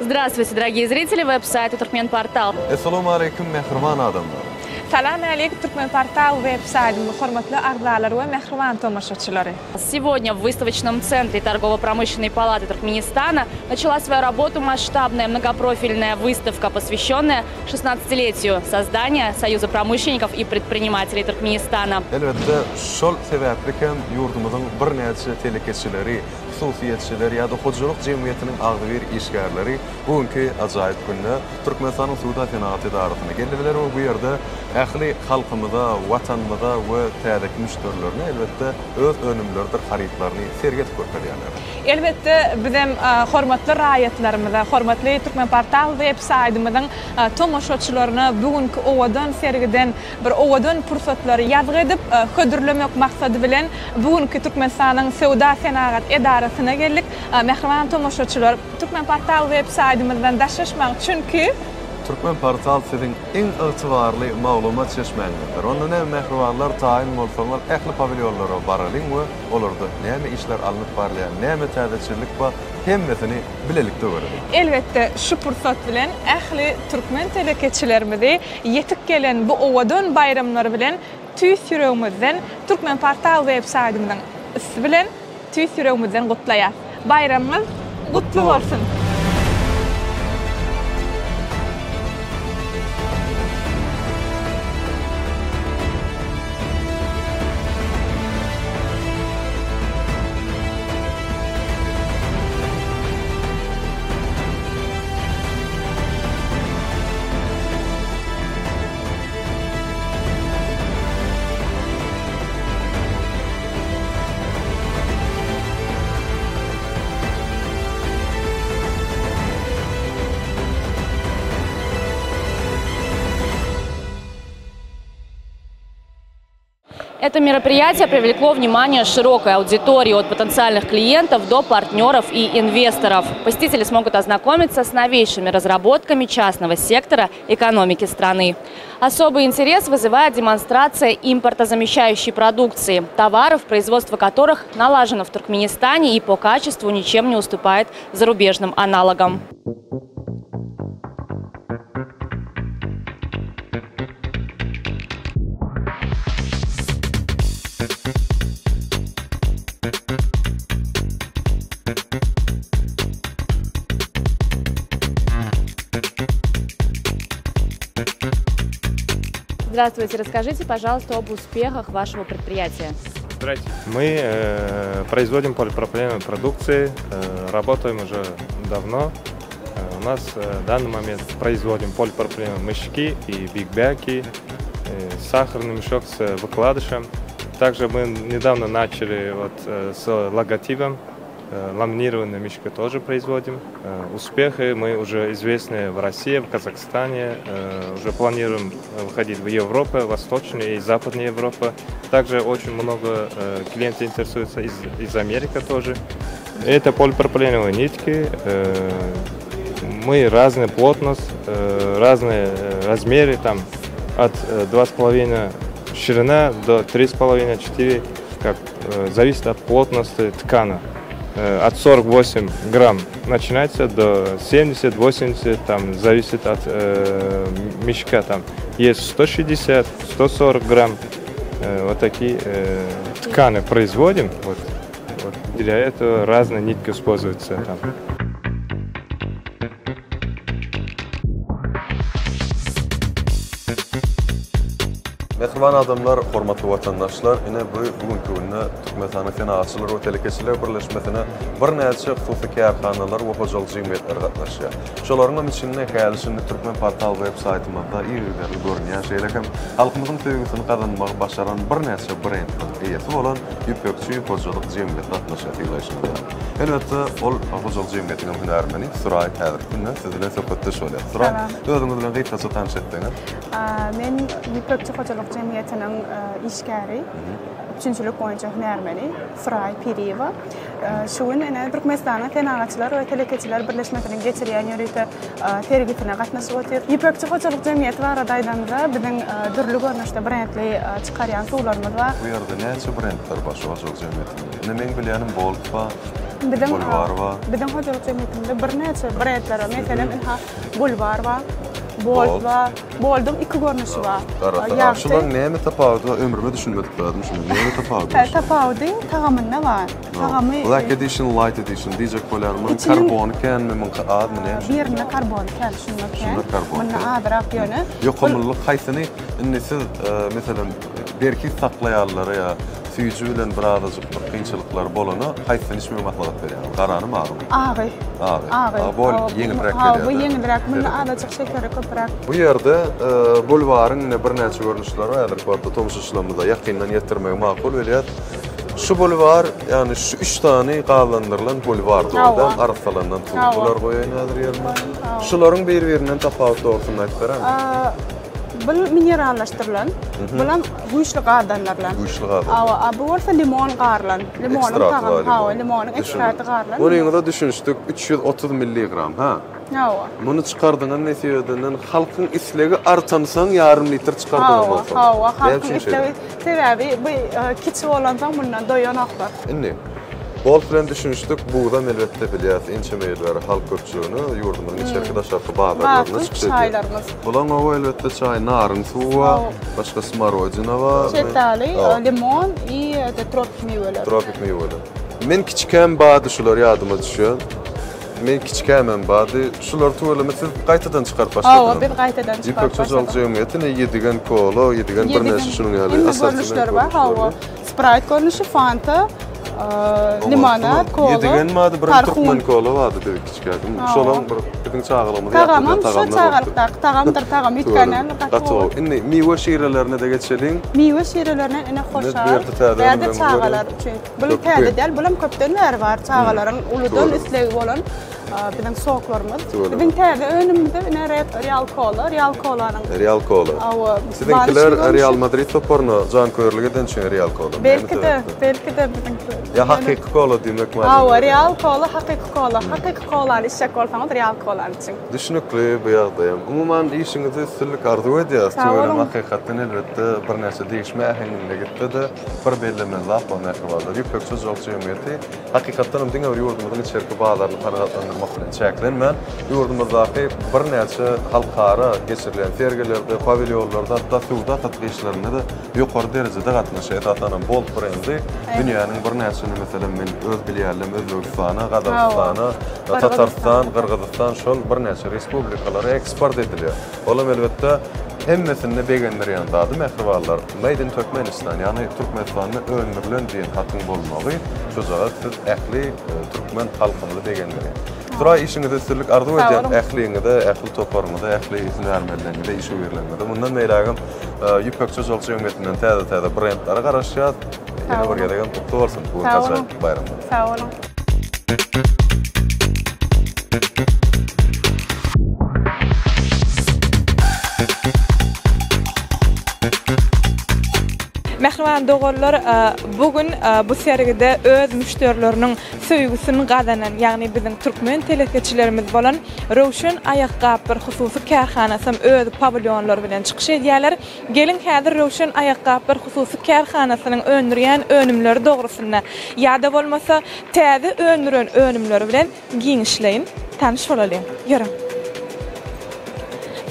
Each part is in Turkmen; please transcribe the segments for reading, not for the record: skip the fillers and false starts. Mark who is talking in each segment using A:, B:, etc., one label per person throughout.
A: Здравствуйте, дорогие зрители веб-сайта Turkmenportal.
B: Assalomu alaykum mehribon odamlar.
C: Salam alaykum Turkmenportal veb-saytining hurmatli a'zolari va mehriban tomoshabchilari.
A: Сегодня в выставочном центре торгово-промышленной палаты Туркменистана начала свою работу масштабная многопрофильная выставка, посвященная 16-летию создания Союза промышленников и предпринимателей Туркменистана.
B: Elbette şol sebäplikam yurdumyzyň bir näçe telekeçileri, hususiyetçileri ýa-da hojuluk jemgyýetiniň agdyr işgärleri bugünkü ajaýyp günde Türkmenistanyň Suda Senaat idarasyna geldiler we bu ýerde ähli halkymyza, watanymyza we täze müşterilerine elbette öz önümlerdir haritlaryny sergetip görkezýärler.
C: Elbette bizim hormatly raýatlarymyza, hormatly Turkmenportal web-saytymyzyň tomoshabçylaryna bugünkü owadan sergiden bir owadan pursatlary ýazgy edip hödürlemek maksady bilen bugünkü Türkmenistanyň Suda Senaat idarasyna geldik. Mehriban tomoshabçylar, Turkmenportal web-saytymyzdan daşlaşmak çünki
B: Turkmenportal sizin en itibarly maglumat çeşmeňizdir. Onda näme mehribanlar taýin bolsaňlar ähli pavilyonlara baralyň we olarda näme işler alınıp barlýar, näme täzeçilik bar, hemmesini bilelikde görelim.
C: Elbette şu pursat bilen ähli Türkmen telekeçilerimizi yetip gelen bu owadan bayramlary bilen tüýs ýüregimizden Turkmenportal web-saytymyzyň ismi bilen tüýs ýüregimizden gutlaýar. Bayramyň gutly bolsun.
A: Это мероприятие привлекло внимание широкой аудитории от потенциальных клиентов до партнеров и инвесторов. Посетители смогут ознакомиться с новейшими разработками частного сектора экономики страны. Особый интерес вызывает демонстрация импортозамещающей продукции, товаров, производство которых налажено в Туркменистане и по качеству ничем не уступает зарубежным аналогам. Здравствуйте, расскажите, пожалуйста, об успехах вашего предприятия.
D: Здравствуйте. Мы производим полипропиленовую продукцию, работаем уже давно. У нас в данный момент производим полипропиленовые мешки и бигбяки, сахарный мешок с выкладышем. Также мы недавно начали с логотипом. Ламинированные мешки тоже производим. Успехи мы уже известны в России, в Казахстане. Уже планируем выходить в Европу, Восточную и Западную Европу. Также очень много клиентов интересуются из Америки тоже. Это полипропиленовые нитки. Мы разная плотность, разные размеры, там от 2,5 ширина до 3,5-4, зависит от плотности ткани. От 48 грамм начинается до 70-80, там зависит от мешка. Там есть 160-140 грамм. Вот такие ткани производим. Вот для этого разные нитки используются. Там.
B: Mehriban adamlar, hormatly watandaşlar, ine bugünkü günde Türkmenistanyň senaatçylar we telekeçiler birleşmesine bir näçe hususy kärhanalar we hojalyk jemgyýetler gatnaşýar. Şolaryň içinde häýälişinde Turkmenportal web-saytymyzda ýerleri görünýän şeýle hem halkymyzyň sevgisini kazanmak başaran bir näçe brendler eýesi bolan ýüpekçi hojalyk jemgyýet gatnaşýar diýilýär. Elbette ol hojalyk jemgyýetiň hünärmeni Suray häzir günde sizinle söhbetdeş bolýar. Suray, özüňiz bilen gysgaça tanışdyňyz.
E: Men ýüpekçi hojalyk jemgyýetiniň işgäri, üçünçülük boýunça hünärmeni Suray Piriyeva. Şu gün Türkmenistanyň senaatçylar we telekeçiler birleşmesiniň geçirýän ýörükde tergipine gatnaşyp otyr. Ýüpekçi hojalyk jemgyýeti barada aýdamyzda biziň dürli görnüşde brendli çykarýan suwlarymyz bar.
B: Bu ýerde näçe brendler bar şu hojalyk jemgyýetinde? Meň bilýänim Volkswagen, Bulvar var.
E: Bizim hocalık cemiyetimizde bir neçe brandlar var. Mesela inha Bulvar var. Bold var. Bold'un iki görünüşü var.
B: Şular neymi tapavdu? Ömrüme düşünmedik biradım şimdi. Neymi tapavdu?
E: Tapavdu tağamında var. Tağamı
B: Black Edition, Light Edition diyecek polarımın karbon iken mi min adı ne?
E: birine karbon iken şunlar
B: karbon.
E: Bunun adırak yönü.
B: Yoqamlılık haysını innesi mesela berki saklayanlara ya tüyücü bilen bir adacık bir kıyınçılıklar bolana haysını hiç mümahmalat veriyor. Karanı mı ağrım?
E: Ağrı.
B: Bol yengilrek geliyor.
E: Bu yengilrek. Bunun adacık şekeri köpürek.
B: Bu yerde bulvarın bir neçe görünüşleri var. Eğer tomuşuşlarımızda yakından yetirmeye makul veliyat. Şu bulvar, yani şu 3 tane qadlandırılan bulvar doğrudan arıqsalandan tuğdular koyaynadır yerine. Şuların bir-birinden tafavut doğrusunu aytlarım.
E: Bu minerallaştırılan, bulan güýçli qadlanlarlan.
B: Güýçli qadlanlar.
E: Bu bolsa limon qarlan. Limonun ekstratı qarlan.
B: Bunu ýa-da düşünüşdik 330 milligram, ha? Bunu çıkardığın nesiyedinden halkın islegi artansan yarım litr çıkardığın olsun.
E: Halkın islegi sebebi bu kiçi olandan bundan doyanaklar.
B: İnni. Bol bilen düşünüşdük, buğdan elbette bilyat, inçemeyler, halk köpçüğünü, yurdumuzun içerikde şarkı bağlarlarını çıkışıyor.
E: Çaylarımız.
B: Bulan o elbette çay, narın suva, başka smarojina var.
E: Şeftali, limon ve tropik meyveler.
B: Tropik meyveler. Men kiçiken bağdı şular yadıma düşüyor. Men kiçiken bağdı, şular tuğulama siz qaytadan çıkart başladınız.
E: Ben qaytadan çıkart başladım.
B: İpek Çocuk Cemiyeti'ne yedigen kolo, yedigen bir neşe şunun yani.
E: Görünüşler var, Sprite görünüşü, Fanta, limonat, kola.
B: Yedigen madı bir Türkmen kola vardı dedik kiçiken. Şolan bir çağılamı.
E: Tağamam şu çağalıqtaq, tağam yutkanal.
B: Qatı. İnni meyve şiirlerine de geçelim.
E: Meyve şiirlerine ene xoşal. Bəzi çağalar üçün. Bu tədə deyil, bulam köptenler var. Çağaların uludan üstləgi olan bizim soğuklarımız. Bizim tədə önümüzde Real Cola'nın.
B: Real Cola. Sizinkiler Real Madrid toparına can koyurluğu için Real Cola.
E: Belki de bizimkiler.
B: Ya hakiki kola demek mi?
E: Real Cola, hakiki kola. Hakiki kola içecek olsanız Real Cola için.
B: Düşünüklü bir yerdeyim. Umuman işinizi üstünlük arzu ediyoruz. Tüyölüm hakikaten elbette bir neyse değişme ehenliğine gitti de bir belirleme laf var nekvarlar. Yüpek Çocuk Cemiyeti hakikaten ömdüğün öyle yurdumuzun içeriki bağlarını kanatlandırmak için çeklen. Ben yurdumuzdaki bir neyse halkara geçirilen sergilerde, pavilyonlarda, hatta suda tatbişlerine de yukarı derecede katmışı. Etatanın bol brendi dünyanın bir neyse mesela men öz bilýärlim Özbegistan'a, Kazakistan'a, Tatarstan, Kırgızistan şol bir neçe respublikalara eksport edilýär. Olam elbette hemmesini begenlerýän dady mehribarlar. Made in Turkmenistan, ýani Türkmenistanyň öňürlen diýen hatyn bolmagy, şu zat siz ähli türkmen halkyny begenlerýär. Tura işinizi üstünlük arzu edýän ähliňizde, ähli toparyňyzda, ähli ýermellerinde işe berilende. Bundan meýlägim Yüpek Çocuk Cemiyetinden täze brendlere garaşýar. Yine bir yerden kutlu olsun bu kaza bayramda.
E: Sağ olun. Mehriban dogorlar bugün bu sergide öz müşterilerinin söýgüsini gazanan, yani bizim Türkmen telekeçilerimiz bolan Rowşen Ayaqqablar hususy karhanasy öz pavilyonlar bilen çykyş edýärler. Gelin häzir Rowşen Ayaqqablar hususy karhanasynyň öňürýän önümleri dogrusynda ýa-da bolmasa täze öňüren önümleri bilen giňişleýin, tanyş bolalım. Ýörüm.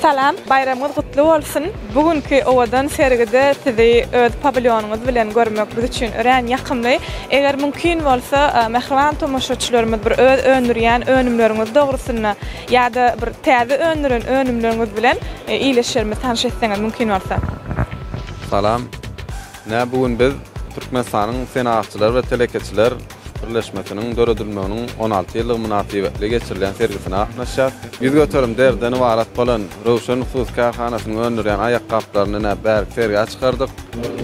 E: Salam, bayramınız kutlu olsun. Bugünkü owadan sergide sizi öz pavilyonuňyz bilen görmek biz üçin ören ýakymly. Eger mümkin bolsa, mehriban tomoşaçylarymyz bir öz öňürýän önümleriňiz dogrusynda ýa-da bir täze öňüren önümleriňiz bilen iýleşýärmiz, tanyş etseňiz mümkin bolsa.
F: Salam. Bugün biz Türkmenistanyň senatçylar we telekeçiler birleşmesiniň döredilmeginiň 16 ýyllyk münasibetli geçirilen sergisine atnaşýar. Biz göterim derden ibarat bolan Rowşen hususy karhanasynyň öňürýän ayaqqablaryny berk sergi açykardyk.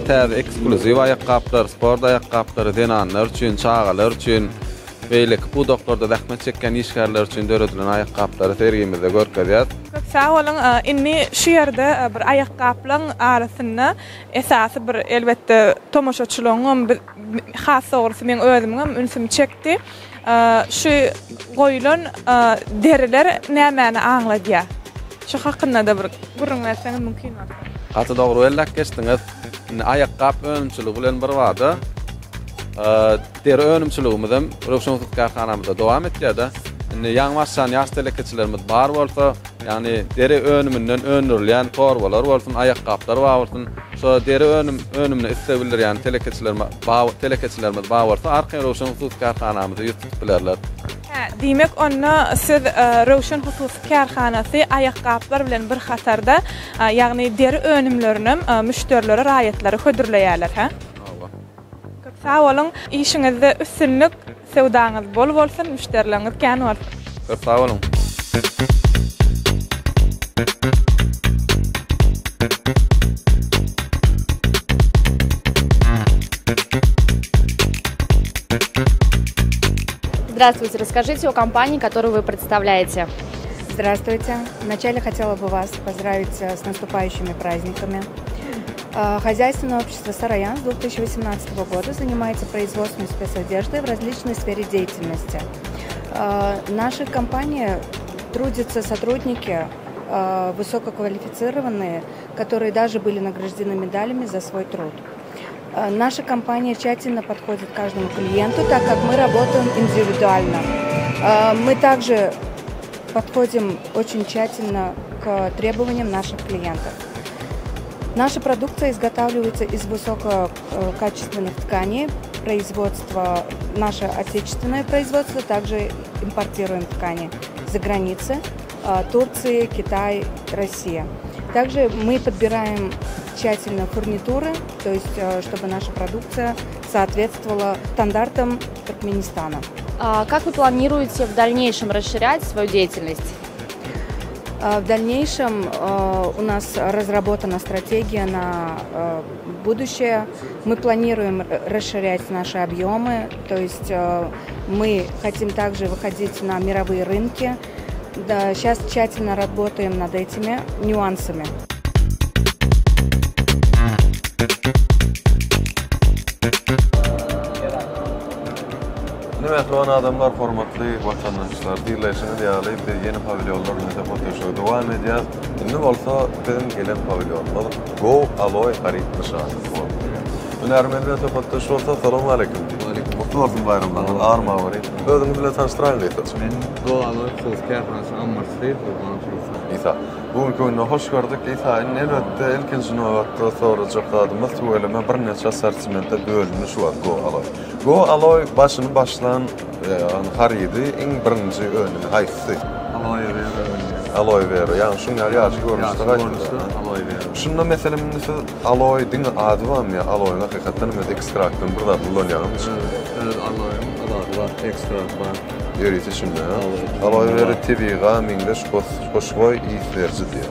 F: Täze ekskluziw ayaqqablar, sport ayaqqablary denanlar üçin, çağalar üçin, beýle bu doktorda zähmet çekken işgärler üçin döredilen ayaqqablary sergimizde görkezýär.
C: Sağ olun. Inni şu yerde bir ayaqqablaryň arasynda esasy bir elbette tomoşaçylaryň bir has soňrusy men özümiň ünsüm çekdi. Şu goýulan deriler nämäni aňladýar? Şu hakynda da bir gurrunlasaňyz mümkin bolsa.
F: Hatta dogry ellak geçdiňiz. Ayaqqab önümçiligi bilen bir wada deri önümçülüğümizden Rowşenhut karhanamızda dowam etýärdi. Indi ýaňmaşan ýaş telekeçilerimiz bar bolsa, ýani deri önümünden öndürilýän torbalar bolsun, ayakkablar bolsun, şo deri önümine istebilir ýani telekeçilerimiz bar bolsa, arka Rowşenhut karhanamyzda ýetip bilerler.
C: Demek onu siz Rowşenhut karhanasy ayakkablar bilen bir hatarda, ýagny deri önümlerini müşterilere raýatlary hödürleýärler, ha? Çok sağ olun. İşinizde üstünlük, sevdaňyz bol bolsun, müşterileriniz kän bolsun.
F: Çok sağ olun.
A: Здравствуйте, расскажите о компании, которую вы представляете.
G: Здравствуйте. Вначале хотела бы вас поздравить с наступающими праздниками. Хозяйственное общество «Сараян» с 2018 года занимается производством спецодежды в различной сфере деятельности. В нашей компании трудятся сотрудники высококвалифицированные, которые даже были награждены медалями за свой труд. Наша компания тщательно подходит к каждому клиенту, так как мы работаем индивидуально. Мы также подходим очень тщательно к требованиям наших клиентов. Наша продукция изготавливается из высококачественных тканей, наше отечественное производство, также импортируем ткани за границы, Турция, Китай, Россия. Также мы подбираем тщательно фурнитуры, то есть чтобы наша продукция соответствовала стандартам Туркменистана.
A: Как вы планируете в дальнейшем расширять свою деятельность?
G: В дальнейшем у нас разработана стратегия на будущее. Мы планируем расширять наши объемы, то есть мы хотим также выходить на мировые рынки. Да, сейчас тщательно работаем над этими нюансами.
B: Mehriban adamlar, hormatly vatandaşlar, diýleşini diýaly bir ýeni pavilyonlar bilen fotoşow dowam edýär. Indi bolsa bizim gelen pavilyonlar Go Aloy harit nişany boldy. Hünärmenler fotoşowda salam aleikum. Mutlu olsun bayramlar. Arma bary. Özüňiz bilen tanıştyran diýip.
F: Men Go Aloy karhanasy Ammarsy
B: İsa. Bugün köyüne hoş gördük. İsa, elbette ilkinci nöbetde soracaklarımız söyleme bir neçe sortimentde bölünmüş var Go Aloy. Go Aloy başını başlan haridi en birinci önüne hayfsi. Aloy veri. Yani şunlar yaşı görmüştü.
F: Aloy veri.
B: Şunda mesela Aloy dini adı var mı ya? Aloy'un hakikaten ekstraktın burada kullanıyormuş.
F: Evet, Aloy'un adı var. Ekstrakt var.
B: Yeriti şimdi ya. Aloy veri TV'ga mingliş hoşgoy izlerici diye.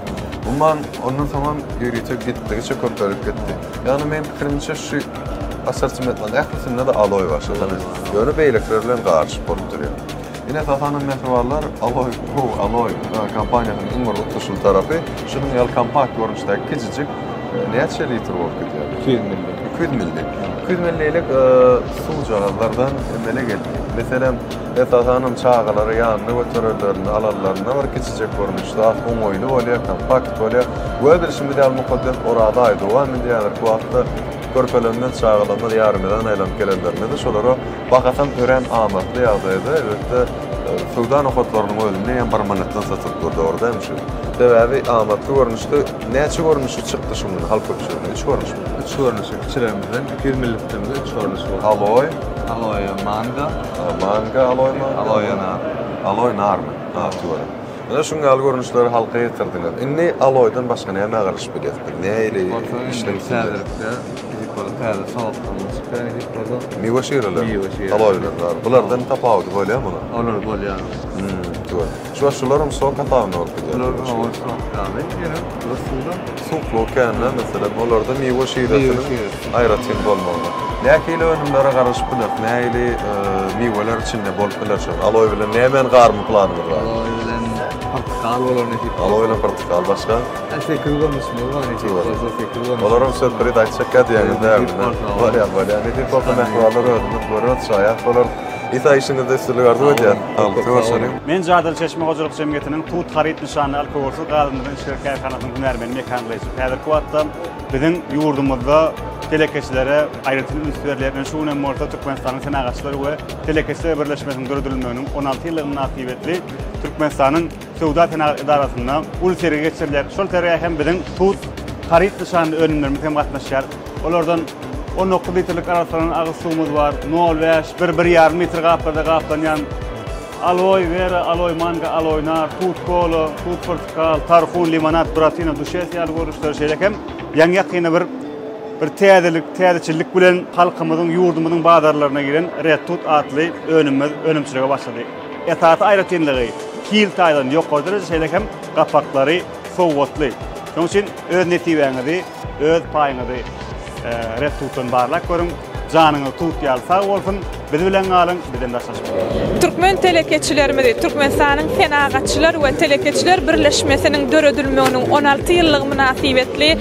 B: Bundan ondan tamam yeriti gittikçe köpürüp gitti. Yani benim fikrimce şu asortimentlerin ählisinde de Aloy var. Yani beyliklerle karşı bolup duruyor. Yine tatanın mehribarlar Aloy kampanyanın en var tutuşul tarafı şunun yal kompakt görünüşdeki küçücük neçe litre bolup gidiyor? 200 milli. 200 millilik su cihazlardan emele geldi. Mesela tatanın çağaları yanına götürürlerini, alarlarına var küçücük görünüşde, oňoýly bolýar, kompakt bolýar. Bu bir şimdi de al-mukaddes orada aýdy. O men bu hafta körpelerden çağılanlar yarımdan aylanıp gelenlerine de şolara bakasan ören amatlı ýagdaýda elbette sudan okotlarynyň özünde ýa bir manatdan satyp durdy ordaymış. Sebäbi amatly görnüşde näçe görnüşi çykdy şunun halk köpçüligine? 3 görnüş.
F: 3 görnüşi kiçilemizden 200 mililitremizde 3 görnüş var.
B: Aloy,
F: manga,
B: aloy ma, aloy narmy. To'g'ri. Mana şunga al görnüşleri halka ýetirdiler. Inni aloydan başga näme garşy bilýärdir? Näle işlemler? Miwa şeýleler. Aloylar. Bulardan tapawut bolýarmy?
F: Olar bolýar.
B: To'g'ri. Şularym soň katawny bolup
F: Olar
B: soňklokan mesela olarda miwa şeýleleri aýratyn bolmaly. Näkili önümlere garaşyp biler, näili miwalar içinde bolup biler. Aloy bilen nämen garmy planyňyz bar?
F: Aloy bilen portakal bolarny tip.
B: Aloy bilen portakal başga?
F: Fikir görmüşmi var ýa-da fikir görmüş.
B: Olaram söhbet aýtsak diýen däwrde. Bolýar. Näde topa mehribarlar ödünip görýär, şaýat bolar. İsa işini de sizler gardy edýär.
H: Men Jadal Çeşme Hojalyk Jemgyýetiniň tut harit nişany alkoholsuz gadynlaryň şirket karhanasynyn hünärmeni mekanizatçy. Häzirki wagtda biziň ýurdumyzda telekeçilere, ayrıntılı üstlerlerine şu önemli orta Türkmenistan'ın senagaçları ve telekeçiler birleşmesinin dördülmünün 16 yıllık münasibetli Türkmenistan'ın Sevda Tenagat İdarası'nda ul seriye geçiriler. Şol seriye hem bizim tut, harit dışarında önümlerimiz hem katlaşar. Onlardan 19 litrelik araçların ağız suğumuz var. Nol veş, 1,5 metre kaplanyan aloy vera, aloy manga, aloy nar, tut kolo, tut portakal, tarhun, limonat, bratina, duşes yal görüşler şeyler hem yanyak yine bir teadiçilik bilen halkımızın, yurdumuzun bazarlarına giren Red Tut adlı önümçülüğe başladı. Etatı ayrıtınlığı, kil taydan yok koyduğunuz şeyler hem kapakları soğutlu. Onun için öz netivenizi, öz payınızı Red Tut'un barlak görün, canını tut yal sağ olsun, bizi bilen alın, bizden daşlaşın.
C: Türkmen telekeçilerimiz, Türkmenistan'ın senagaççılar ve telekeçiler birleşmesinin döredilmeginin 16 yıllık münasibetli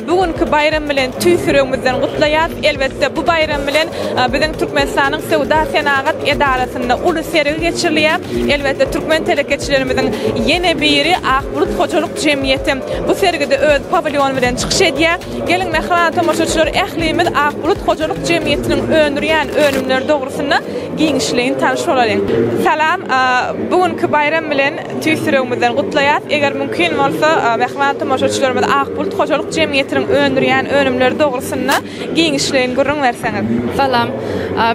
C: bugünkü bayram bilen tüysürüğümüzden gutlayat. Elbette bu bayram bilen bizim Türkmenistan'ın Sevda Senagat İdarası'nda ulu seriye geçirilýär. Elbette Türkmen telekeçilerimizin yeni biri Akbulut Hocalyk Jemgyýeti bu sergide öz pavilyonu bilen çykyş edýär. Gelin mehman tamaşaçylar, ählimiz Akbulut Hocalyk Jemgyýetiniň öňdürýän önümleri dogrusunda giňişligiň tanış bolalım. Salam, bugünkü bayram bilen tüysürüğümizden gutlayat. Eger mümkin bolsa, mehman tamaşaçylarymyz Akbulut Hojalyk Jemgyýetiniň öňdürýän önümleri dogrusunda giňişligiň gurrun berseňiz.
I: Salam,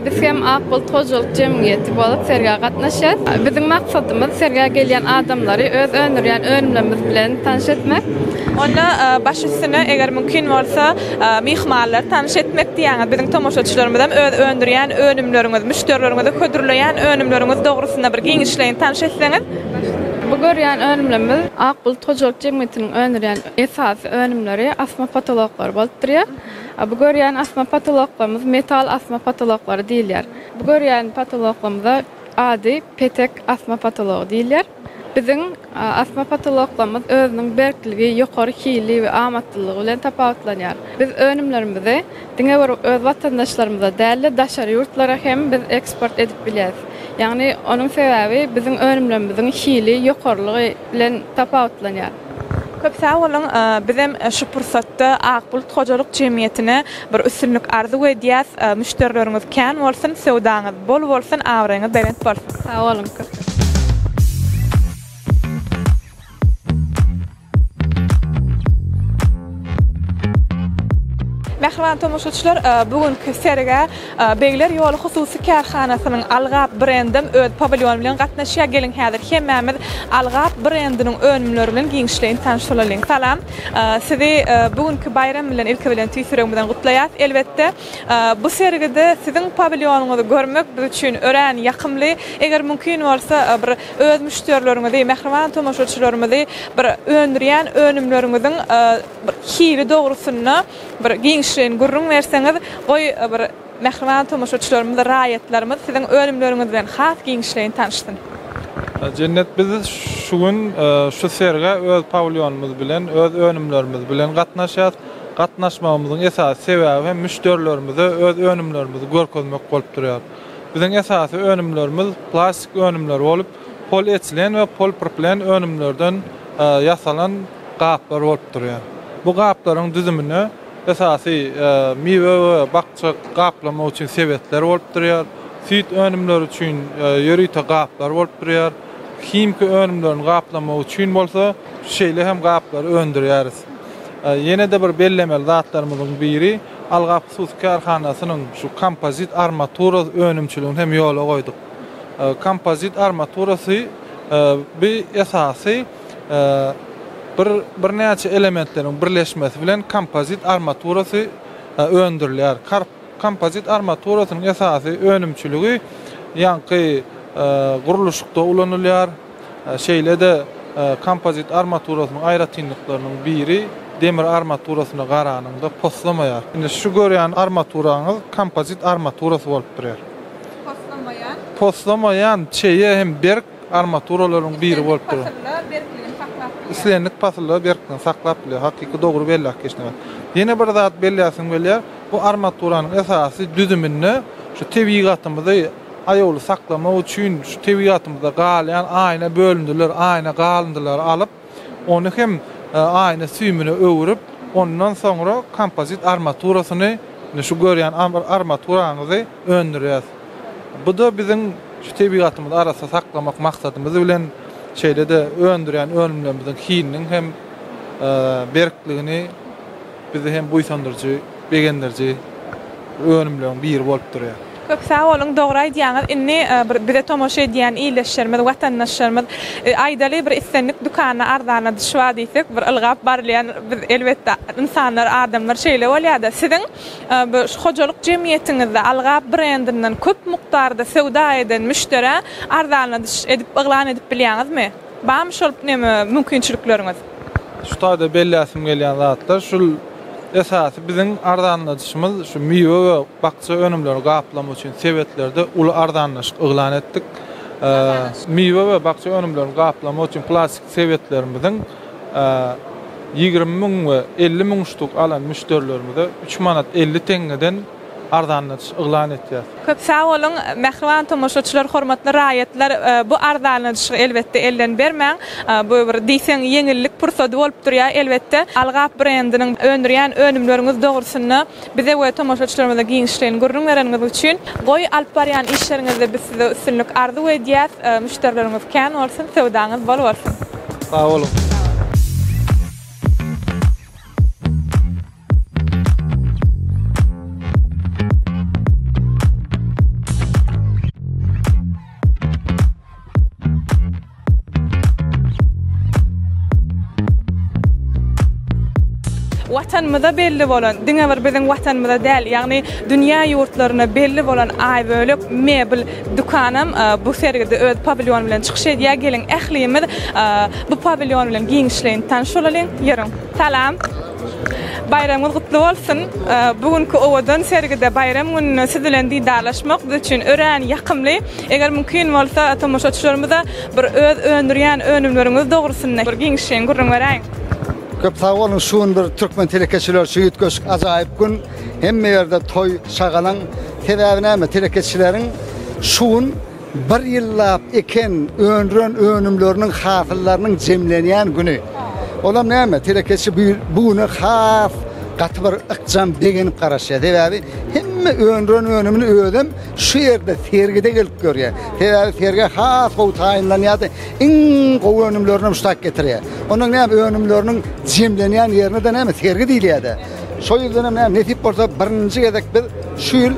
I: biz hem Akbulut Hojalyk Jemgyýeti bolup sergiýe gatnaşýar. Biziň maksadymyz sergiýe gelýän adamlary öz öňdürýän önümlerimiz bilen tanış etmek.
C: Onda baş üstüne eger mümkin bolsa mihmanlar tanış etmek diýäňiz. Biziň tamaşaçylarymyzdan öz öňdürýän önümlerimiz, müşterilerimize ködürleýän önümlerimiz dogrusunda bir giňişligiň tanış etseňiz.
I: Bu görýän önümlerimiz Akbulut Hojalyk Jemgyýetiniň öňdürýän esasy önümleri asma patologlar bolup durýar. Bu görýän asma patologlarymız metal asma patologlary diýilýär. Bu görýän patologlarymyza ady petek asma patology diýilýär. Biziň asma patologlarymız özüniň berkligi, ýokary hili we amatlylygy bilen tapawutlanýar. Biz önümlerimizi diňe bir öz watandaşlarymyza däli daşary ýurtlara hem biz eksport edip bilýäris. Ýagny onuň sebäbi biziň önümlerimizin hili, ýokarylygy bilen tapawutlanýar.
C: Köp sağ olun, bizim şu pursatda Akbulut Hojalyk Jemgyýetine bir üstünlük arzu edýäs. Müşterilerimiz kän bolsun, sewdaňyz bol bolsun, awraňyz berent bolsun.
I: Sağ olun.
C: Mehman tamaşaçylar, bugünkü serge Beýler ýoly hususy karhanasynyň Algap brendim öz pavilyonu bilen gatnaşýar. Gelin häzir hemmemiz Algap brendiniň önümleri bilen giňişligiň tanış bolalım. Salam, sizi bugünkü bayram bilen ilki bilen tüýsürüğümizden gutlaýat. Elbette bu sergide siziň pavilyonuňyzy görmek biz üçin ören ýakymly. Eger mümkin bolsa bir öz müşterilerimizi, mehman tamaşaçylarymyzy bir öňdürýän önümlerimizin bir hili dogrusunda bir giňişligiň gurrun berseňiz, goý bir mehman tamaşaçylarymyz, raýatlarymyz siziň önümleriňiz bilen has giňişligiň tanışdyn.
J: Cennet biz şu gün şu serge öz pavilyonumuz bilen, öz önümlerimiz bilen gatnaşýar. Gatnaşmamyzyň esas sebäbi hem müşterilerimize öz önümlerimizi görkezmek bolup durýar. Biziň esasy önümlerimiz plastik önümler bolup, polietilen we polipropilen önümlerden ýasalan gaplar bolup durýar. Bu gaplaryň düzümini esasy miwe we bakça gaplama üçin sebetler bolup durýar. Süýt önümler üçin ýörüýte gaplar bolup durýar. Kimki önümlerini gaplama üçin bolsa, şeýle hem gaplar öndürýäris. Ýene de bir bellemeli zatlarymyzyň biri Algap Sus karhanasynyň şu kompozit armatura önümçüligini hem ýola goýduk. Kompozit armaturasy bir esasy bir näçe elementleriň birleşmesi bilen kompozit armaturasy öndürilýär. Kompozit armaturasynyň esasy önümçüligi ýanky guruluşykda ulanylýar. Şeýle de kompozit armaturasynyň aýratynlyklarynyň biri demir armaturasyna garanyňda poslamaýar. Indi şu görýän armaturaňyz kompozit armaturasy bolup durýar. Poslamaýan çeýe hem berk armaturalaryň biri bolup durýar. Islenlik pasyllygy berkden saklap bilýär. Hakyky dogry bellek geçnäme. Ýene bir zat belläsiň bilýär. Bu armaturanyň esasy düzümini şu tebigatymyzda aýoly saklamak üçin şu tebigatymyzda galýan aýna bölündiler, aýna galyndylar alyp, onu hem aýna süýmüne öwürüp, ondan soňra kompozit armaturasyny şu görýän armaturaňyzy öndürýär. Bu da bizim şu tebigatymyzy arasa saklamak maksadymyz bilen şeýle de öndürýän önümlerimizin hiýininiň hem berkligini bizi hem buýsandyrjy, begendirjy önümleriň biri bolup durýar.
C: Köp sağ olun, doğru aýdýaňyz. Inni bir de tomoşa edýän iýleşýärmiz, watandaşlarymyz aýdaly bir islenlik dukana ardana düşýär diýsek, bir ılgap barlayan biz elbetde insanlar, adamlar şeýle bolýar-da. Siziň bu hojalyk jemgyýetiňizde ılgap brandinden köp mukdarda sowda eden müşteri ardana edip yglan edip bilýäňizmi? Barmy şol mümkinçilikleriniz?
J: Şu taýda belläsim gelýän zatlar şol esasy bizim ardanlaşymyz şu miýe we bakça önümleri gaplamak üçin sebetlerde ulu ardanlaşyk yglan etdik. Miýe we bakça önümleri gaplamak üçin plastik sebetlerimizin 20.000 we 50.000 ştuk alan müşterilerimize 3 manat 50 teňgeden ardanlaş yglan etýär.
C: Köp sağ olun, mehriban tomoşaçylar, hormatly raýatlar, bu ardanlaşygy elbetde elden bermäň. Bu bir diýsen ýeňillik pursady bolup durýar. Elbetde Algap brendiniň öndürýän önümleriniz dogrusyny bize we tomoşaçylarymyza giňişlerini görüň bereniňiz üçin goý alyp barýan işleriňizde biz size üstünlük arzu edýär. Müşterileriniz kän bolsun, sowdaňyz bol bolsun.
J: Sağ olun.
C: Watanmyza belli bolan, diňe bir biziň watanmyza däl, ýagny dünýä ýurtlaryna belli bolan aýbölük mebel dukanam bu sergide öz pavilyon bilen çykyş edýär. Geliň ählimiz bu pavilyon bilen giňişlerini tanış bolalım. Ýerim. Salam. Bayramyň gutly bolsun. Bugünkü owadan sergide bayram gününi siz bilen diýdarlaşmak üçin ören ýakymly. Eger mümkin bolsa tomoşaçylarymyza bir öz öndürýän önümleriniz dogrusyny bir giňişlerini görüň berýän.
K: Köp sağ olun, şuun bir Türkmen telekeçiler şüýüt göşük ajaýyp gün hemme ýerde toy şagalan sebäbine telekeçilerin şuun bir ýyllap eken öndüren önümleriniň hafyllarynyň jemlenýän güni. Olam näme? Telekeçi buny has gaty bir ykjam begenip garaşýar. Sebäbi hemme öndüren önümini ödüm şu ýerde sergide gelip görýär. Sebäbi serge has gowy taýinlanýardy. Iň gowy önümlerini müştak getirýär. Onuň näme önümleriniň jemlenýän ýerine de näme sergi diýilýär. Şo ýerden näme netip bolsa birinji gezek biz şu ýyl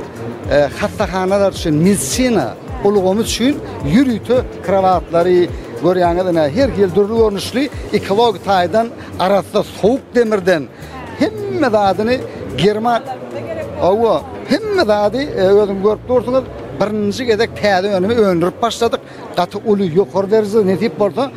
K: hastahanalar üçin medisina ulugamy üçin ýürüýte kravatlary görýäňizde her ýyl durly görnüşli ekologik taýdan arasynda sowuk demirden hemme zadyny German hemme zady özüm görüp dursunuz. Birinji gezek täze önümi öndürüp başladyk. Gaty uly ýokary derejede netip bolsa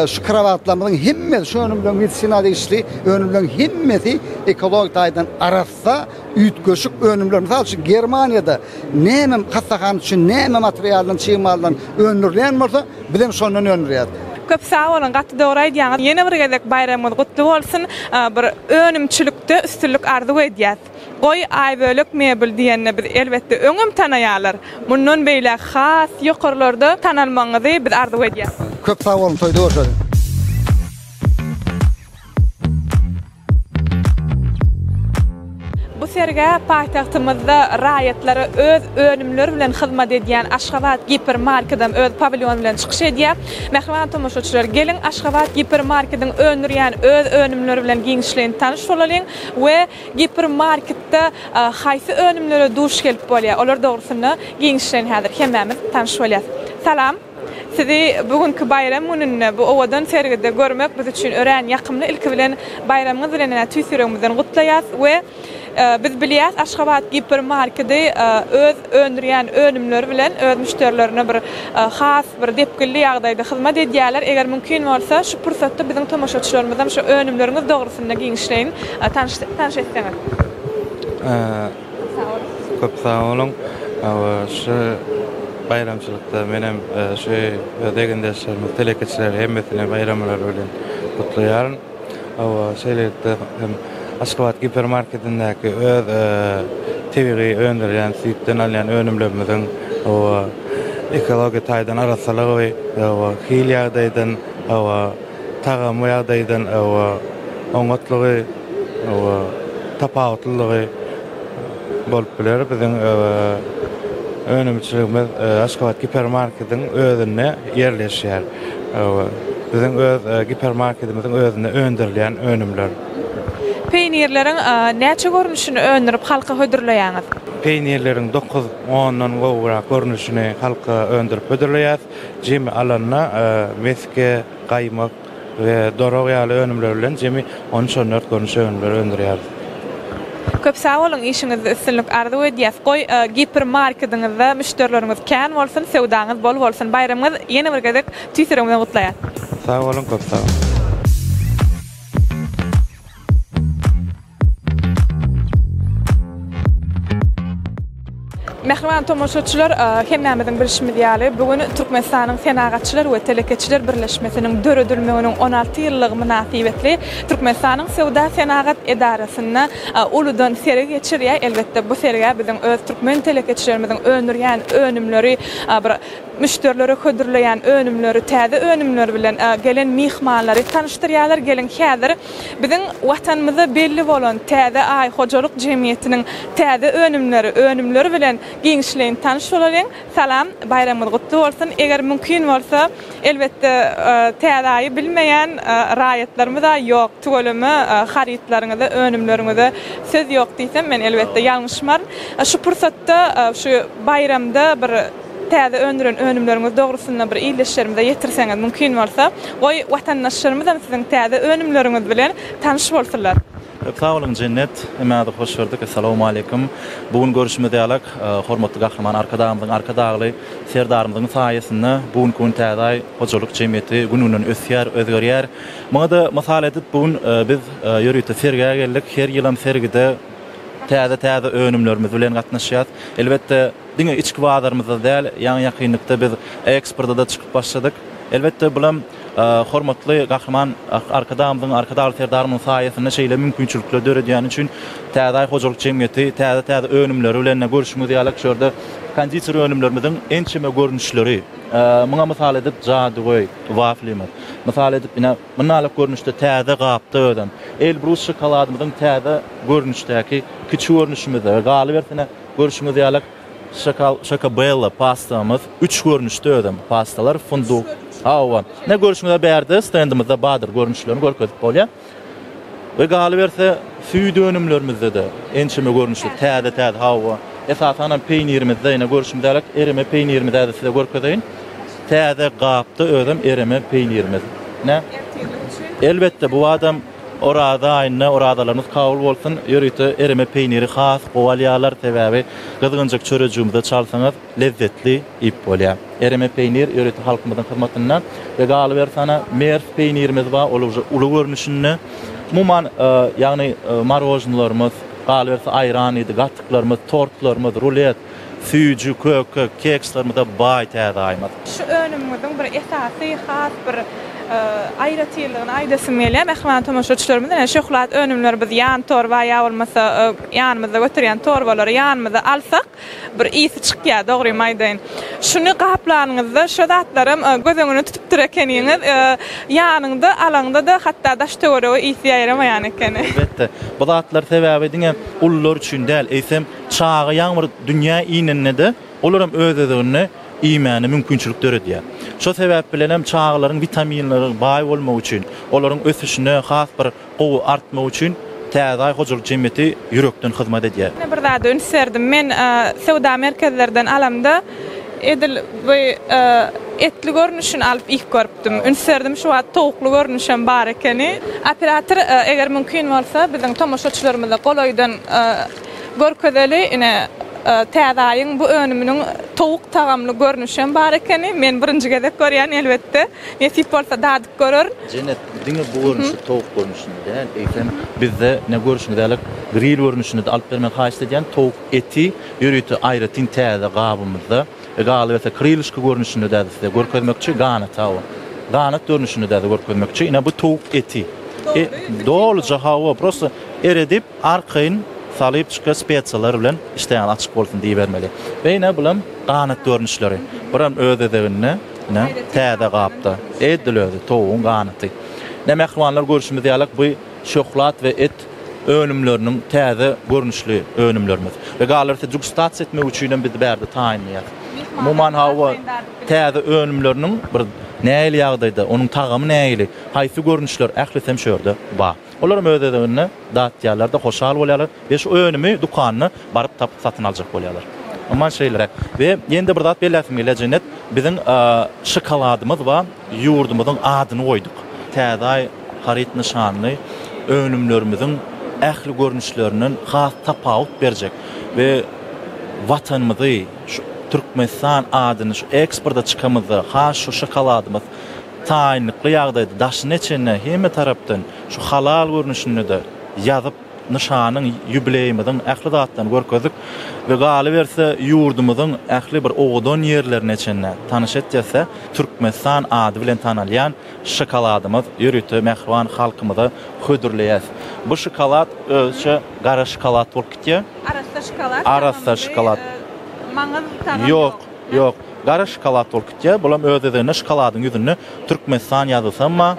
K: şu kravatlarymyň hemme şu önümden medisina işli önümden hemmesi ekologik taýdan arasynda üýtgeşik önümler. Mysal üçin Germaniýada näme hastahan üçin näme materialdan çymaldan öndürilýän bolsa bilen şondan öndürýär.
C: Köp sağ olun, gaty dogry aýdýaňyz. Ýene bir gezek bayramyň gutly bolsun. Bir önümçilikde üstünlük arzu edýär. Goý aýbölük mebel diýende biz elbetde öňüm tanaýarlar. Mundan beýle has ýokarlarda tanalmaňyzy biz arzu edýär.
K: Köp sağ olun, toýda görüşelim.
C: Bu serge paýtagtymyzda raýatlary öz önümleri bilen hyzmat edýän Aşgabat gipermarketden öz pavilyon bilen çykyş edýär. Mehriban tomoşaçylar, geliň Aşgabat gipermarketden öndürýän öz önümleri bilen giňişlerini tanış bolalyň we gipermarketde haýsy önümlere duş gelip bolýar, olar dogrusyny giňişlerini häzir hemmemiz tanış bolýar. Salam. Sizi bugünkü bayram gününi bu owadan sergide görmek biz üçin ören ýakymly ilki bilen bayramyňyz bilen tüýsüregimizden gutlaýas we biz bilýäs Aşgabat gipermarketi öz öndürýän önümleri bilen öz müşterilerine bir has bir depkilli ýagdaýda hyzmat edýärler. Eger mümkin bolsa şu pursatda biziň tomoşaçylarymyzdan şu önümleriniz dogrusyna giňişlerini tanış etseňiz.
D: Köp sağ olun. Şu bayramçylykda menem şu degendeşlerimiz telekeçiler hemmesine bayramlar bilen gutlaýaryn. Şeýlelikde Aşgabat gipermarketindäki öz tebiği öndürýän süýtden alýan önümlerimiziň ekologik taýdan arasalygy we hil ýagdaýdan tagam ýagdaýdan oňatlygy tapawutlygy
L: bolup biler. Bizim önümçiligimiz Aşgabat hipermarketiň özüne yerleşýär. Bizim öz hipermarketimizin özünde öndürilen önümler.
C: Peynirlerin näçe görnüşini öndürüp halka hödürleýäňiz?
L: Peynirlerin 9-10 gowrak görnüşini halka öndürüp hödürleýär. Jemi alanna meske, qaymak we dorog ýaly önümler bilen jemi 13-14 görnüşi önümler öndürýär.
C: Köp sağ olun, işiniz üstünlük arzu edýäs. Goý hipermarketiňizde müşterileriniz kän bolsun, sewdaňyz bol bolsun. Bayramyňyz ýene bir gezek tüýsüreňizi gutlaýar.
L: Sağ olun, köp sağ olun.
C: Mehriban tomoşaçylar, hemmämiziň bilişimi diýäli, bugün Türkmenistanyň Senagatçylar we Telekeçiler Birleşmesiniň döredilmeginiň 16 ýyllygy münasibetli Türkmenistanyň Sewda Senagat Edarasyna uludan seri geçirýär. Elbetde bu serige biziň öz türkmen telekeçilerimiziň öndürýän önümleri, bir müşterilere hödürleýän önümleri, täze önümleri bilen gelen mihmanlary tanıştyrýarlar. Gelen häzir biziň watanymyzda belli bolan täze ay hojalyk jemgyýetiniň täze önümleri bilen giňişleýin tanış bolaryn. Salam, bayramyňyz gutly bolsun. Eger mümkin bolsa, elbetde täzeyi bilmeýän raýatlarymyz da ýok. Tügelimi haritlaryňyzda, önümleriňizde söz ýok diýsem, men elbetde ýalňyşmar. Şu pursatda, şu bayramda bir täze öndüren önümleriniz dogrusyna bir iýleşýärmize ýetirseňiz mümkin bolsa, goý watandaşlarymyz da siziň täze önümleriniz bilen tanış bolsunlar.
M: Sağ olun Cennet, emäde hoş gördük. Assalamu aleykum. Bugün görüşmede ýalak, hormatly gahryman arkadaşly serdarymyzyň saýesinde bugün gün täze hojalyk jemgyýeti gününden ösýär, özgerýär. Maňa da mysal edip bugün biz ýörüýte sergäge geldik. Her ýylam sergide täze önümlerimiz bilen gatnaşýar. Elbetde diňe içki bazarymyzda däl, ýa-ni ýakynlykda biz eksportda da çykyp başladyk. Elbetde bulam hormatly gahryman arkadaşly serdarymyň saýesinde şeýle mümkinçilikler döredýän üçin täze hojalyk jemgyýeti, täze önümleri bilen görüşmüz ýalak şurda kondisiýer önümlerimiziň ençeme görnüşleri. Maňa mysal edip jadygoý, waflemy. Mysal edip ina manalyk görnüşde täze gapda ödem. Elbrus şokoladymyzyň täze görnüşdäki kiçik görnüşimizde galy bersene görüşmüz ýalak şokobella pastamyz 3 görnüşde ödem. Pastalar fundyk. Hawa. Ne görüşmede berdi, standymyzda badyr görnüşlerini görkezip bolýar. We galy berse süýde önümlerimizde de ençeme görnüşli täze hawa. Esasanan peýnirimizde ýene görüşmede ereme peýnirimizde de size görkezeýin. Täze gapda ödem ereme peýnirimiz. Ne? Elbetde bu adam orada aýna oradalarymyz kabul bolsun. Ýörüýte ereme peýniri has gowalýarlar sebäbi gyzgynjak çörejigimizde çalsaňyz lezzetli ip bolýar. Ereme peýnir ýörüýte halkymyzyň hyzmatyndan we galy bersana merf peýnirimiz bar, uly görnüşini muman ýagny marojnalarymyz, galy bersa aýran idi, gatyklarymyz, tortlarymyz, rulet, süýjü, kökök, kekslerimiz da baý täze aýmaz.
C: Şu önümizden bir esasy has bir aýratýylygyny aýdasym gelýär. Mehman tomoşaçylarymyň şokolat önümleri biz ýan torba ýa bolmasa ýanymyzda götürýän torbalary ýanymyzda alsak bir ýysy çykýar, dogry maýdaýyn. Şunu gaplanyňyzda şu zatlarym gözüňizi tutup dur ekeniňiz, ýanyňda, alaňda da hatda daş töweregi ýysy ýaýramaýan eken.
M: Elbetde. Bu zatlar sebäbi diňe ullar üçin däl, eýsem çağı ýaňmyr dünýä iňinde de olaram özüňi iýmäni mümkinçilik döredýär. Şo sebäp bilen hem çağlaryň vitaminleri baý bolmak üçin, olaryň ösüşine has bir gowy artmak üçin täze hojalyk jemgyýeti ýürekden hyzmat edýär.
C: Bir zat önserdim. Men sewda merkezlerden alamda edil we etli görnüşini alyp ilk görüpdim. Önserdim şu wagt towukly görnüşem bar ekeni. Operator eger mümkin bolsa biziň tomoşaçylarymyza golaýdan görkezeli ine täzeýiň bu önüminiň towuk tagamly görnüşem bar ekeni. Men birinji gezek görýän elbetde. Nesip bolsa dadyk görür.
M: Cennet diňe bu görnüşi towuk görnüşini däl, eýsem bizde ne görnüşini däl, grill görnüşini de alyp bermek haýsy edýän towuk eti ýörüýte aýratyn täze gabymyzda. Galy berse krylışky görnüşini däl size görkezmekçi ganat hawa. Ganat görnüşini däl görkezmekçi ina bu towuk eti. Dolja hawa prosta eredip arkayn salyp çyka spesialar bilen işleýän açyk bolsun diýip bermeli. Beýne bilen ganat görnüşleri. Biram özedegine, ne? Täze gapda. Edil özü towugyň ganaty. Ne mehmanlar görüşmede ýalak bu şokolat we et önümlerinin täze görnüşli önümlerimiz. Ve galerse jukstats etme üçin biz berdi taýinýar. Muman hawa täze önümlerinin bir näli ýagdaýda, onun tagamı näli, haýsy görnüşler ählisem şörde ba. Olaram ödedegine datýarlarda hoşal bolýarlar we şu önümi dukanyny baryp tapyp satyn aljak bolýarlar. Aman şeylere ve ýende bir zat belläsim gelýär Cennet, biziň şokoladymyz we ýurdumyzyň adyny goýduk. Täze harit nişanly önümlerimiziň ähli görnüşlerinin has tapawut berjek we watanymyzy şu Türkmenistan adyny şu eksporta çykamyzy, has şu şokoladymyz taýynlykly ýagdaýda daşyny içine hemme tarapdan şu halal görnüşini de ýazyp nişanyň ýubileyimiziň ähli zatdan görkezdik we galy berse ýurdumyzyň ähli bir oğdan ýerlerine içine tanyş etjese Türkmenistan ady bilen tanalýan şokoladymyz ýürütü mehriban halkymyzy hödürleýär. Bu şokolad şu gara şokolad bolup gitýär. Arasda şokolad. Yok. Gara şokolad bolup gitýär. Bulam özüne şokoladyň ýüzüni Türkmenistan ýazysy ama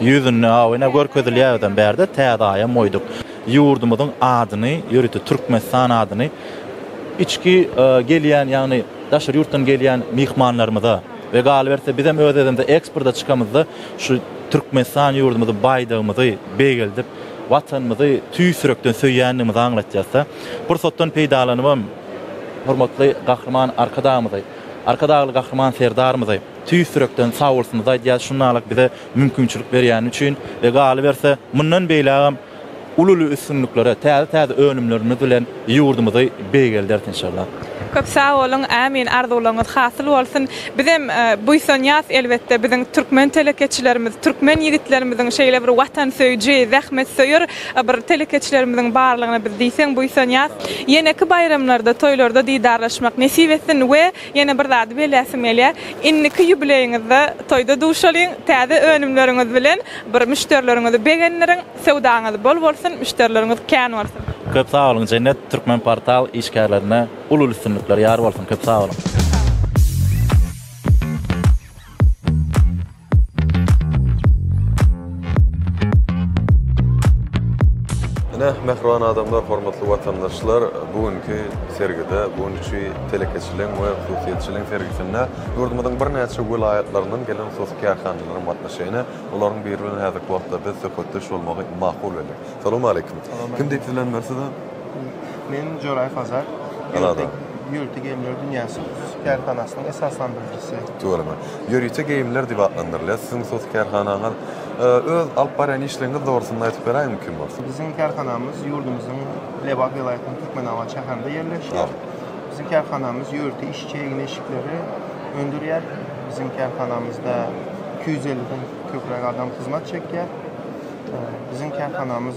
M: ýüzüne awena görkezilýärden berde tädaýa moýduk. Ýurdumyzyň adyny, ýürütü Türkmenistan adyny içki gelýän, ýagny daşar ýurtdan gelýän mihmanlarymyza we galy berse bizem özüňizde eksporta çykamyzda şu Türkmenistan ýurdumyzy baýdygymyzy begeldip watanymyzy tüýsürekden söýýänimizi aňlatjasa, pursatdan peýdalanybam hormatly gahrman arkadağymyzy, arkadağly gahrman serdarymyzy tüýsürekden sawulsyny daýýar, şunlalyk bize mümkinçilik berýän üçin we galy berse mundan beýlägem ululu üstünlüklere, täze önümlerimiz bilen ýurdumyzy begelder inşallah.
C: Köp sağ olun, amin, arzularınız hasıl olsun. Bizim bu ýas elbette bizim Türkmen telekeçilerimiz, Türkmen ýigitlerimizin şeýle bir watan söýüji, zähmet söýür, bir telekeçilerimizin barlygyny biz diýsen bu ýas ýeneki bayramlarda, toýlarda diýdarlaşmak nesip etsin we ýene bir zat belläsim gelýär. Inniki ýubileýiňizde toýda duşalyň, täze önümleriňiz bilen bir müşterilerinizi begenleriň sewdaňyz bol bolsun, müşterileriniz kän bolsun.
M: Köp sağ olun Cennet, Türkmen Portal işgärlerine ulul üstünlükler ýar bolsun. Köp sağ olun.
B: Mehriban adamlar, hormatly watandaşlar, bugünkü sergide, bugünkü telekeçiliň we hususiyetçiliň sergisinde ýurdumyzyň bir näçe welaýatlarynyň gelen sosy karhanalarym gatnaşyny, olaryň birinden häzirki wagtda biz söhbetdeş bolmagy makul bilen. Salamu alaykum. Kim diýip bilenmersiniz?
N: Men Joray Fazar. Ýürüti Gameler Dünyasy karhanasynyň esaslandyrjysy.
B: Toýrama. Ýürüti Gameler diýip adlandyrylýar. Siziň sosy karhanaňyz öz alyp barýan işlerini dogrusyny aýtyp berýär mümkin bolsa?
N: Bizim karhanamız ýurdumyzyň Lebak welaýatynyň Türkmenawa şäherinde ýerleşýär. Bizim karhanamız ýürüti işçi eşikleri öndürýär. Bizim karhanamyzda 250'den köpräk adam hyzmat çekýär. Bizim karhanamız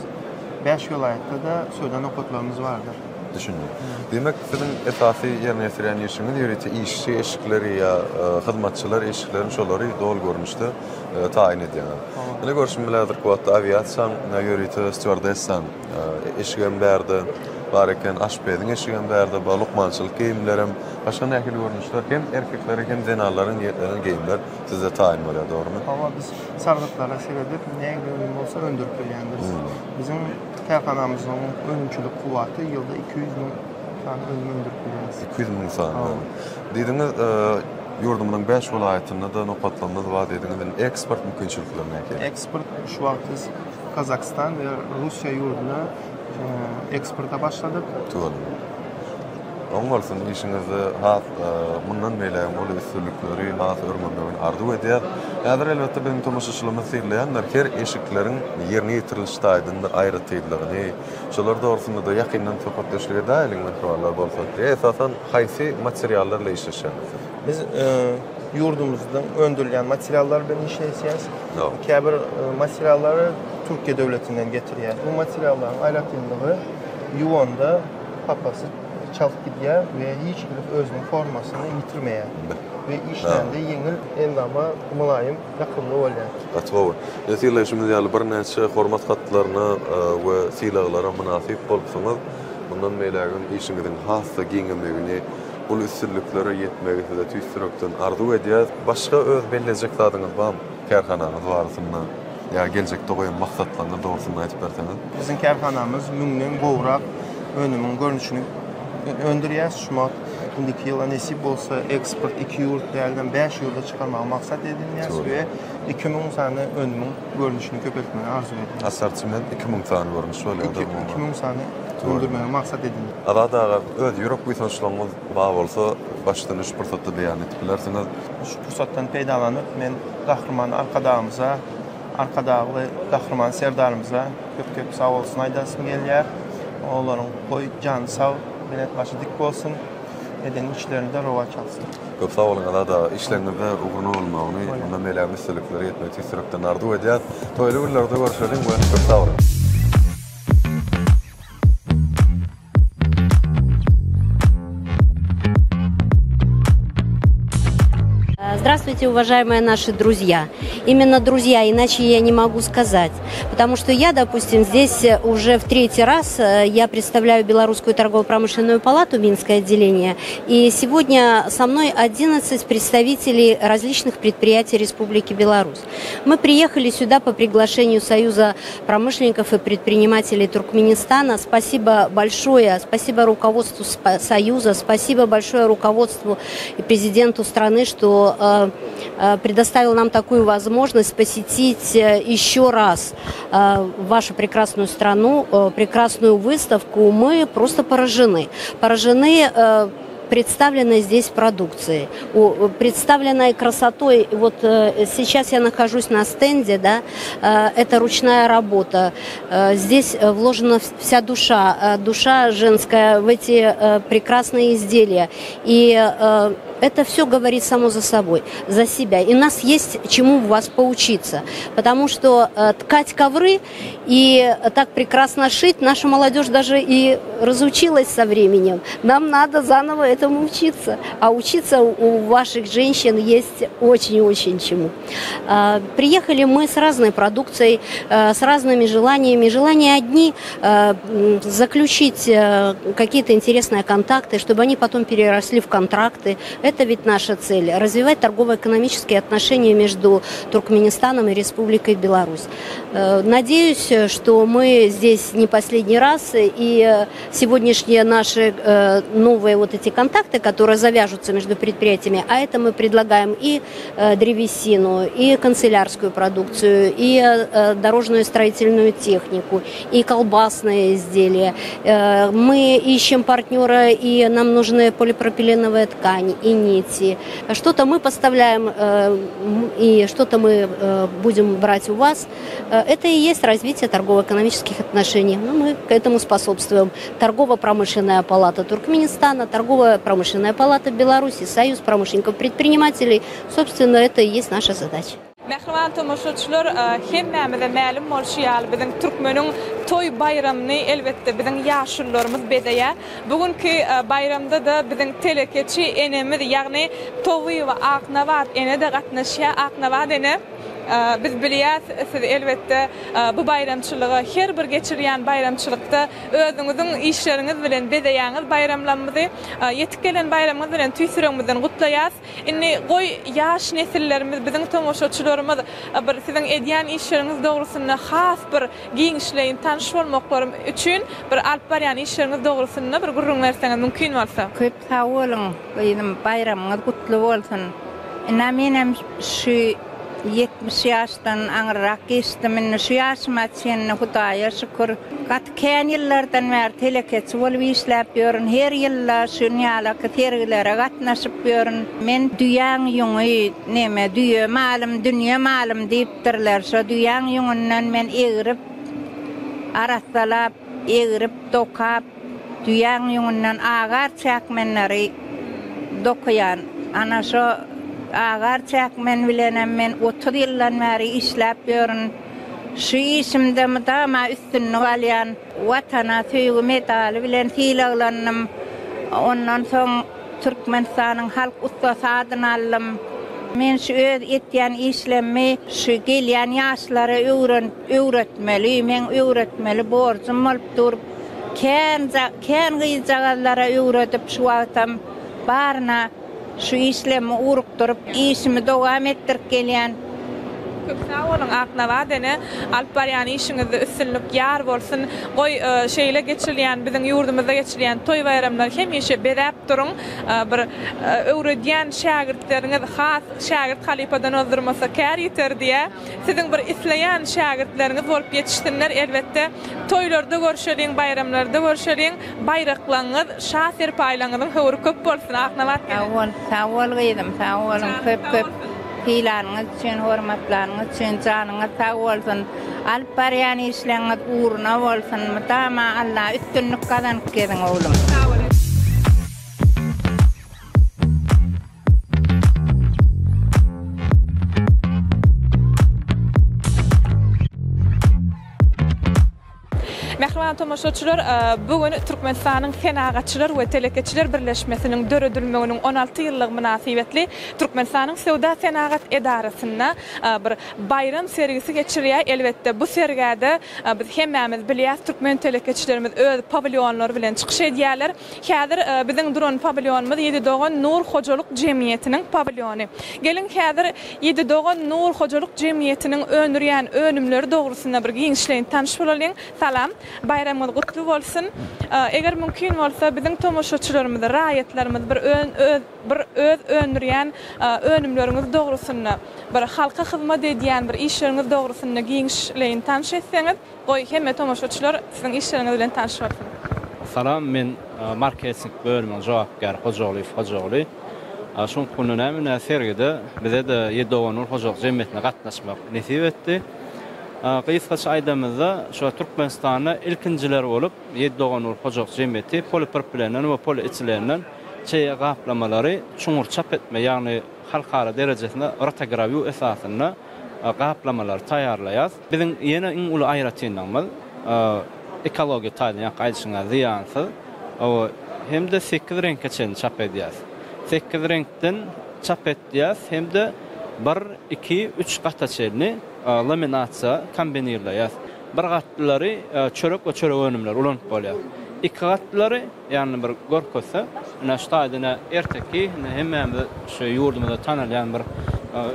N: 5 welaýatda da söýlen okutlarymız bardyr.
B: Düşündüm. Demek sizin esasy ýerine ýetiren işiniz ýürüti işçi eşikleri ýa hyzmatçylar eşiklerini şolary dol görnüşde taýin edýär. Ine görüşüm bilen häzirki wagtda aviasiýaň ýürüti stewardessan eşigen berdi. Bareken aşpeýiň eşigen berdi, balukmançylyk geyimlerim, başga nähili görnüşler hem erkekleri hem zenarlaryň ýetlerini geyimler sizde taýin bolýar, dogrymy?
N: Ama biz sargıtlara seredip näme öňüm bolsa öndürüp berýändir. Bizim karhanamyzyň öňçülük kuwaty ýylda 200 000 tane öndürüp berýär.
B: 200 000 tane. Diýdiňiz ýurdumyň 5 welaýatynda da nokatlanmaz bar diýdiňiz eksport mümkinçilikleri näke?
N: Eksport şu wagt biz Kazakistan we Russiýa ýurduna eksporta başladyk.
B: Toýry. Oňalsyn işiňizde has mundan beýle bolu üstünlükleri, has örmänmegini arzu edýär. Häzir elbetde bizim tomoşaçylymyz seýleýänler her eşiklerin ýerine ýetirilişdaýdyň bir aýratýydygyny, şolar dogrusyna da ýakyndan söhbetleşige daýlyň materiallar bolsa, esasan haýsy materiallarla işleşýär?
N: Biz ýurdumyzdan öndürilen materiallar bilen işleýäs. Käbir materiallary Türkiýe döwletinden getirýär. Bu materiallaryň aýratyldygy ýuwanda papasy çalıp gidýär we hiç bir özüniň formasyny ýitirmeýär. Ve işlende ýeňil endama mulayim ýakymly bolýar.
B: Atwa. Ýa-da şeýle ýaly bir näçe hormat hatlaryna we silaglara münasip bolsaňyz, bundan meýlegim işiňiziň hasda giňemegini, bu üstünlüklere ýetmegi size tüýsürekden arzu edýär. Başga öz belläjek zadyňyz barmy? Karhananyň barasynda. ya gelecekde koyan maksatlarını doğrusunu aytıp berseňiz.
N: Bizim kerhanamız müňden gowrak önümün görnüşini öndürýär. Şumat indiki ýyla nesip bolsa eksport 2 ýurt dälden 5 ýurda çykarmagy maksat edilýär we 2000 sany önümün görnüşini köpeltmeni arzu edilýär.
B: Asortiment 2000 sany görnüş bolýar.
N: 2000 sany öndürmeni maksat edilýär.
B: Arada öz Ýurop güýçlüğiniz bar bolsa başdan üç pursatda beýan etip bilersiňiz.
N: Şu pursatdan peýdalanyp men gahrman arkadağımıza, arkadağı gahrman serdarymyza köp sag bolsun aýdasym gelýär. Olaryň goý jan sag, bilet başı dik bolsun. Eden işlerinde rova çalsın.
B: Köp sağ olun da işlerinizde uğruna olmagyny, onda mele meselekleri etmek istekden arzu edýär. Toýly günlerde görüşelim we köp sağ olun.
O: Здравствуйте, уважаемые наши друзья. Именно друзья, иначе я не могу сказать. Потому что я, допустим, здесь уже в 3-й раз я представляю Белорусскую торгово-промышленную палату, Минское отделение. И сегодня со мной 11 представителей различных предприятий Республики Беларусь. Мы приехали сюда по приглашению Союза промышленников и предпринимателей Туркменистана. Спасибо большое, спасибо руководству Союза, спасибо большое руководству и президенту страны, что предоставил нам такую возможность посетить еще раз вашу прекрасную страну, прекрасную выставку. Мы просто поражены. Поражены представленной здесь продукцией, представленной красотой. Вот сейчас я нахожусь на стенде, да, это ручная работа. Здесь вложена вся душа женская в эти прекрасные изделия. И это все говорит само за собой, за себя. И у нас есть чему у вас поучиться. Потому что ткать ковры и так прекрасно шить наша молодежь даже и разучилась со временем. Нам надо заново этому учиться. А учиться у ваших женщин есть очень-очень чему. Приехали мы с разной продукцией, с разными желаниями. Желания одни заключить какие-то интересные контакты, чтобы они потом переросли в контракты. Это ведь наша цель – развивать торгово-экономические отношения между Туркменистаном и Республикой Беларусь. Надеюсь, что мы здесь не последний раз, и сегодняшние наши новые вот эти контакты, которые завяжутся между предприятиями, а это мы предлагаем и древесину, и канцелярскую продукцию, и дорожную строительную технику, и колбасные изделия. Мы ищем партнера, и нам нужны полипропиленовая ткань, и нити. Что-то мы поставляем, и что-то мы будем брать у вас. Это и есть развитие торгово-экономических отношений. Мы к этому способствуем. Торгово-промышленная палата Туркменистана, торгово-промышленная палата Беларуси, Союз промышленников-предпринимателей. Собственно, это и есть наша задача.
C: Mehriban tomoşaçylar, hemmemize ma'lum bolşýar, biziň türkmeniň toy bayramyny elbetde biziň ýaşullarymyz bedeýär. Bugünkü bayramda da biziň telekeçi enemiz, ýagny Towy we Aknabat ene de gatnaşýar. Aknabat ene biz bilýäs, siz elbetde bu bayramçylygy her bir geçirýän bayramçylykda özüňiziň işleriňiz bilen bedeýäňiz, bayramlarymyzy ýetip gelen bayramymyz bilen tüýsüreňizden gutlaýas. Indi goý ýaş nesillerimiz, biziň tomoşaçylarymyz bir siziň edýän işleriňiz dogrusynda has bir giňişleýin tanış bolmaklary üçin bir alp barýan işleriňiz dogrusynda bir gurrun berseňiz mümkin bolsa.
P: Köp sag bolun, bayramyňyz gutly bolsun. Menem şu 70 yaşdan aňyrak geçdim. Şu ýaşyma çenni Hudaýa şükür. Gatken ýyllardan bäri telekeçi bolup işläp ýörün. Her ýylla şu ýalaky tergilere gatnaşyp ýörün. Men düýäň ýoňy, neme düýe malym, dünýe malym diýipdirler. Şu düýäň ýoňundan men egirip, arasalap, egirip, dokap, düýäň ýoňundan agar çäkmenleri dokuyan. Ana şu agar çäkmen bilenem men 30 ýyldan bäri işläp ýörün. Şu işimde müdama üstünlük alýan watana söýgü medali bilen tiýlaglannym. Ondan soň Türkmenistanyň halk ustasy adyny aldym. Men şu öz etýän işlemi şu gelýän ýaşlara öwretmeli, men öwretmeli borjum bolup durup, kän gyýjagalara öwretip şu wagtam barna şu işlemi urukturup, işimi dowam etdirip gelýän
C: Sağ olun Aknava dene Alparyany işinizi üstünlük ýar bolsun. Goý şeýle geçirilýän biziň ýurdumyzda geçirilýän toý bayramlar hemişe berip durun. Bir öwredýän şagirdleriňiz has şagird halipadan öldürmese kär ýeter diýe. Siziň bir isleýän şagirdleriňiz bolup ýetişdirler. Elbetde toýlarda görüşeliň, bayramlarda görüşeliň, bayraklaryňyz, şah serpaýlaryňyň höwri köp bolsun Aknava.
P: Sağ ol gyýdym, sağ olun köp. Hilaryňyz üçin, hormatlaryňyz üçin janyňyz sağ bolsun. Alparyany işleňiz uğruna bolsun. Mutama Allah üstünlük kazanyp gelin oğlum.
C: Mehriban tomoşaçylar, bugün Türkmenistanyň Fenagatçylar we Telekeçiler Birleşmesiniň döredilmeginiň 16 ýyllyk münasibetli Türkmenistanyň Sewda Fenagat Edarasyna bir bayram sergisi geçirýär. Elbetde bu sergäde biz hemmämiz bilýäris, Türkmen telekeçilerimiz öz pavilyonlary bilen çykyş edýärler. Häzir biziň duran pavilyonumuz Ýedi-Dogan Nur Hojalyk Jemgyýetiniň pavilyony. Gelin häzir Ýedi-Dogan Nur Hojalyk Jemgyýetiniň önürýän önümleri dogrusynda bir giňişleýin tanyş bolalyň. Salam. Bayramyňyz gutly bolsun. Eger mümkin bolsa biziň tomoşaçylarymyz, raýatlarymyz bir öz önürýän önümleriňiz dogrusynda bir halka hyzmat edýän bir işleriňiz dogrusynda giňişleýin tanyş etseňiz, goý hemme tomoşaçylar siziň işleriňiz bilen tanyş bolsun.
Q: Salam, men marketing bölüminiň jogapkary Hojaly. Şoň gününe münasirgide bize de Ýedi-Dogan Nur Hojalyk Jemgyýetine gatnaşmak nesip etdi. Kıyıskaç aydamızda şu Türkmenistan'a ilkinciler olup Ýedi-Dogan Nur Hojalyk Jemgyýeti polipropilenden ve polietileenden çeýe gaplamaları çuňur çap etme, ýagny halkara derejesinde rotografiýa esasında gaplamalar taýýarlaýar. Biziň ýene iň uly aýratynymyz ekologiýa taýdan gaýdyşyňa ziýansy. Hem de 8 reňke çen çap edýär. 8 reňkden çap edýär, hem de 1, 2, 3 gata çelni laminasiya kombinirlaýar. Bir gatlary çörek we çörek önümler ulanyp bolýar. İki gatlary, ýani bir gorkosa, ina ştaýdyna erteki hemmämiz şu ýurdumyzda tanalýan bir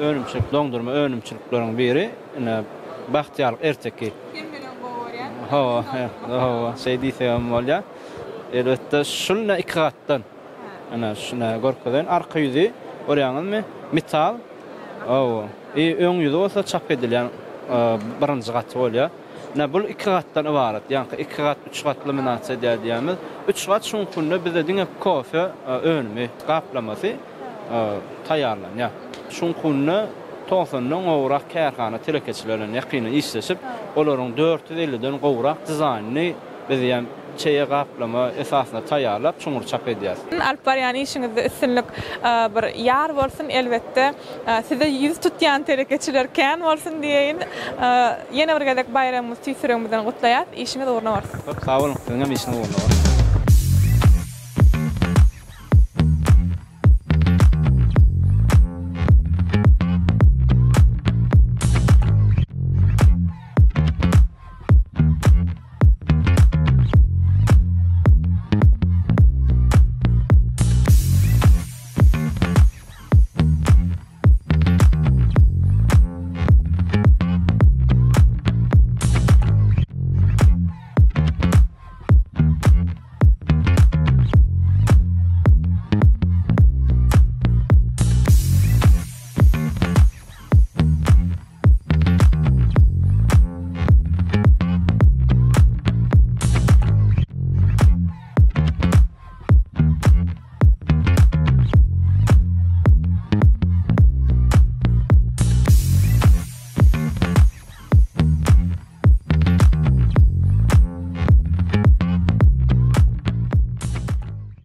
Q: önümçilik, doňdurma önümçilikleriň biri, ina Bahtiýar erteki.
C: Kim bilen gowarýar?
Q: Ha, şeý diýsem bolýar. Elbetde şuna iki gatdan. Ana şuna gorkodan arka ýüzi, orýanyňmy metal. Öň ýüzi bolsa çap edilýän birinji gaty bolýar. Bu iki gatdan ibaret. Ýani iki gat, üç gatly laminasiýa diýýärmiz. Üç gat şoň günde bizde diňe kofe önümi gaplamasy taýýarlanýar. Şoň günde 90-dan gowrak kärhana telekeçilerden ýakyny işleşip, olaryň 450-den gowrak dizaynny bizem çeýe gaplama esasyna taýýarlap çuňur çap edýär.
C: Alparyany işiňizde üstünlük bir ýar bolsun, elbetde size ýüz tutýan telekeçiler kän bolsun diýeýin. Ýene bir gezek bayramymyz tüýsüregimizden gutlaýar, işiňiz uğruna bolsun.
Q: Sag bolun, siziň işiniz uğruna bolsun.